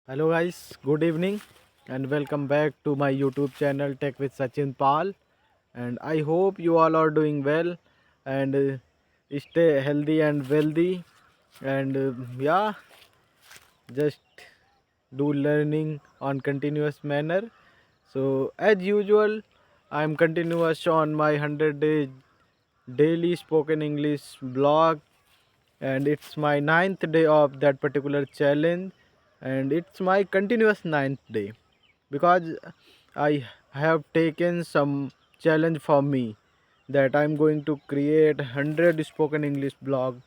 Hello guys, good evening and welcome back to my YouTube channel Tech with Sachin Pal, and I hope you all are doing well and stay healthy and wealthy and just do learning on continuous manner. So as usual, I am continuous on my 100-day daily spoken English blog, and it's my ninth day of that particular challenge, and it's my continuous ninth day because I have taken some challenge for me that I'm going to create 100 spoken English blog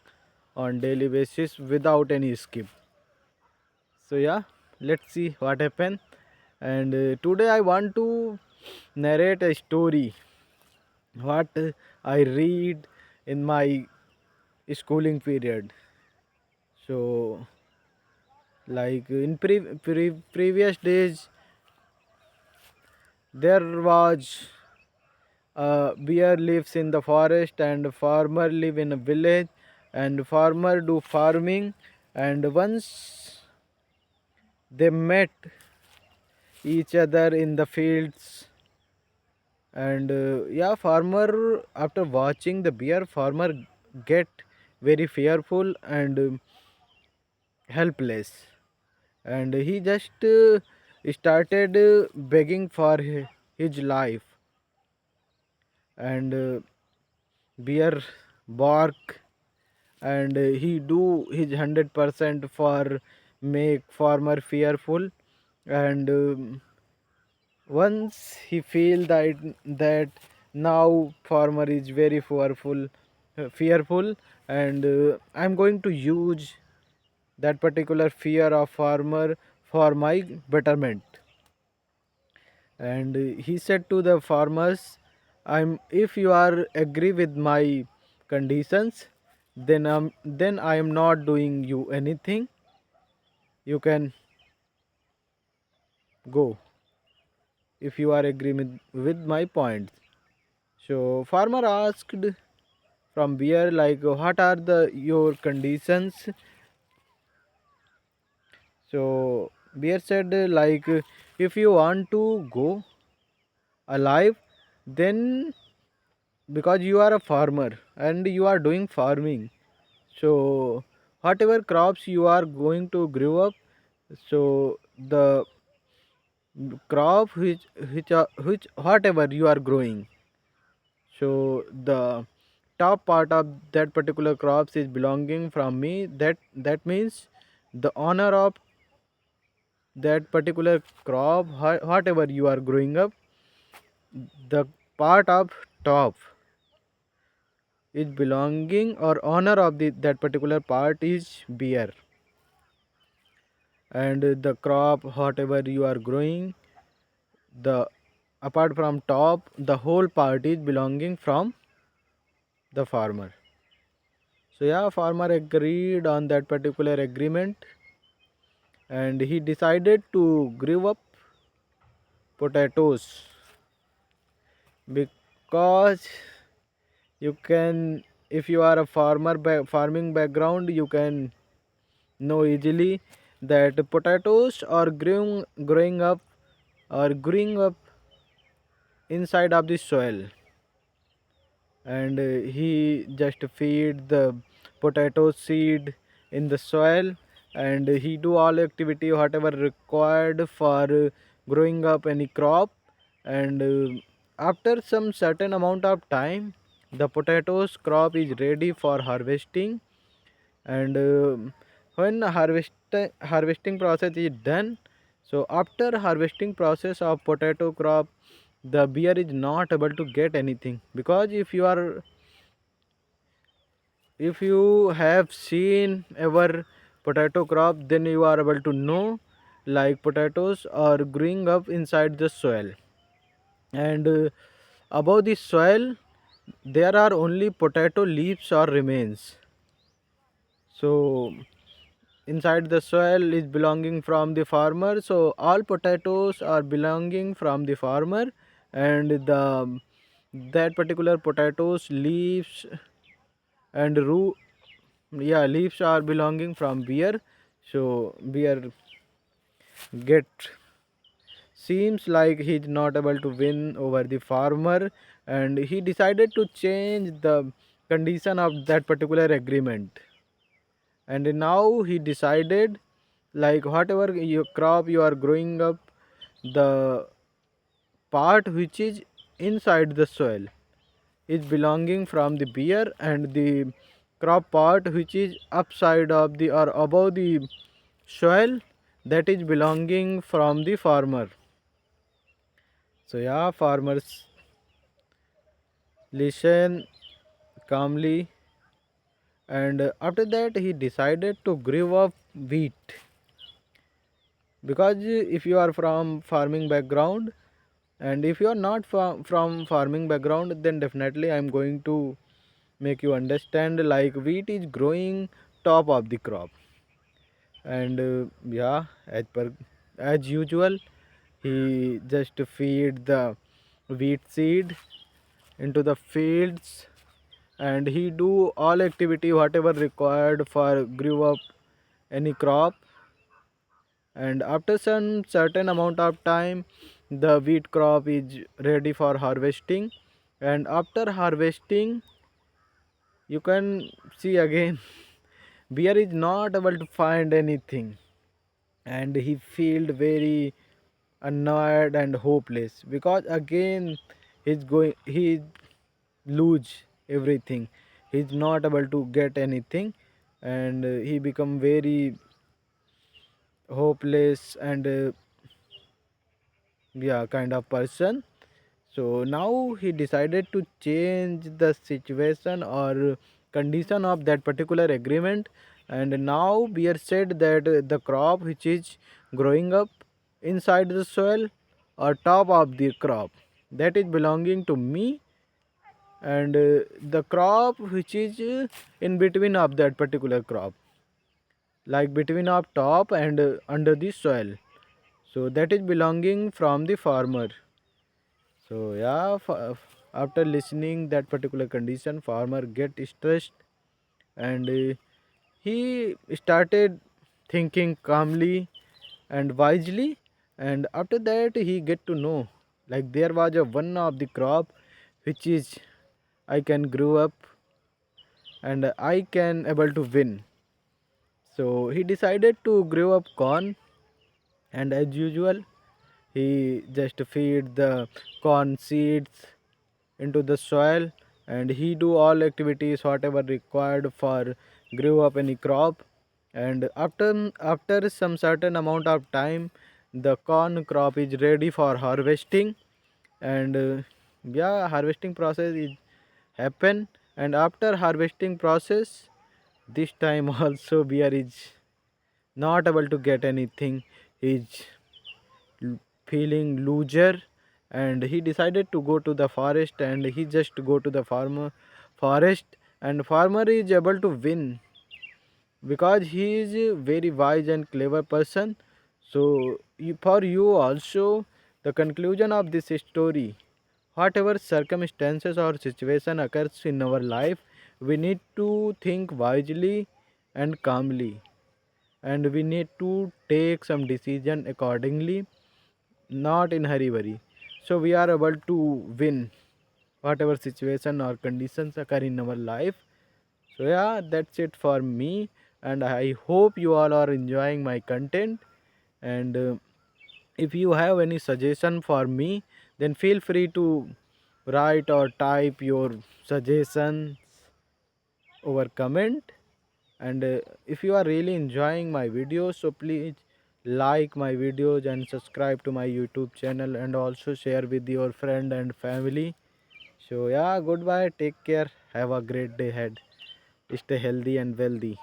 on daily basis without any skip. So yeah, let's see what happen. And today I want to narrate a story what I read in my schooling period. So like in previous days, there was a bear lives in the forest and farmer live in a village, and farmer do farming, and once they met each other in the fields, and farmer, after watching the bear, farmer get very fearful and helpless, and he just started begging for his life, and bear bark, and he do his 100% for make farmer fearful, and once he feel that now farmer is very fearful, and I'm going to use that particular fear of farmer for my betterment. And he said to the farmers, I'm if you are agree with my conditions, then I am not doing you anything. You can go if you are agree with my points. So farmer asked from bear like, what are the your conditions? So bear said like, if you want to go alive, then because you are a farmer and you are doing farming, so whatever crops you are going to grow up, so the crop which whatever you are growing, so the top part of that particular crops is belonging from me. That means the honor of that particular crop, whatever you are growing up, the part of top is belonging, or honor of that particular part is beer, and the crop whatever you are growing, the apart from top, the whole part is belonging from the farmer. So yeah, farmer agreed on that particular agreement, and he decided to grow up potatoes, because you can, if you are a farming background, you can know easily that potatoes are growing up inside of the soil, and he just feed the potato seed in the soil, and he do all activity whatever required for growing up any crop, and after some certain amount of time, the potatoes crop is ready for harvesting, and when harvesting process is done, so after harvesting process of potato crop, the beer is not able to get anything, because if you have seen ever potato crop, then you are able to know like potatoes are growing up inside the soil, and above the soil there are only potato leaves or remains. So inside the soil is belonging from the farmer, so all potatoes are belonging from the farmer, and the that particular potatoes leaves and root, yeah, leaves are belonging from beer. So beer get seems like he's not able to win over the farmer, and he decided to change the condition of that particular agreement. And now he decided, like, whatever your crop you are growing up, the part which is inside the soil is belonging from the beer, and the crop part which is upside of the or above the soil, that is belonging from the farmer. So yeah, farmers listen calmly, and after that he decided to grow up wheat. Because if you are from farming background, and if you are not from farming background, then definitely I'm going to make you understand, like, wheat is growing top of the crop. And yeah, as usual, he just feed the wheat seed into the fields, and he do all activity whatever required for grow up any crop. And after some certain amount of time, the wheat crop is ready for harvesting. And after harvesting, you can see again bear is not able to find anything, and he felt very annoyed and hopeless, because again he lose everything. He's not able to get anything, and he become very hopeless and yeah, kind of person. So now he decided to change the situation or condition of that particular agreement. And now Beer said that the crop which is growing up inside the soil or top of the crop, that is belonging to me, and the crop which is in between of that particular crop, like between of top and under the soil, so that is belonging from the farmer. So yeah, after listening that particular condition, farmer get stressed, and he started thinking calmly and wisely. And after that, he get to know, like, there was a one of the crop which is I can grow up and I can able to win. So he decided to grow up corn, and as usual, he just feed the corn seeds into the soil, and he do all activities whatever required for grow up any crop. And after some certain amount of time, the corn crop is ready for harvesting. And yeah, harvesting process is happen. And after harvesting process, this time also bear is not able to get anything. He's feeling loser, and he decided to go to the forest, and he just go to the farmer forest. And farmer is able to win, because he is a very wise and clever person. So for you also, the conclusion of this story, whatever circumstances or situation occurs in our life, we need to think wisely and calmly, and we need to take some decision accordingly, not in hurry worry, so we are able to win whatever situation or conditions occur in our life. So yeah, that's it for me, and I hope you all are enjoying my content. And if you have any suggestion for me, then feel free to write or type your suggestions over comment. And if you are really enjoying my videos, so please like my videos and subscribe to my YouTube channel, and also share with your friend and family. So yeah, goodbye, take care, have a great day ahead, stay healthy and wealthy.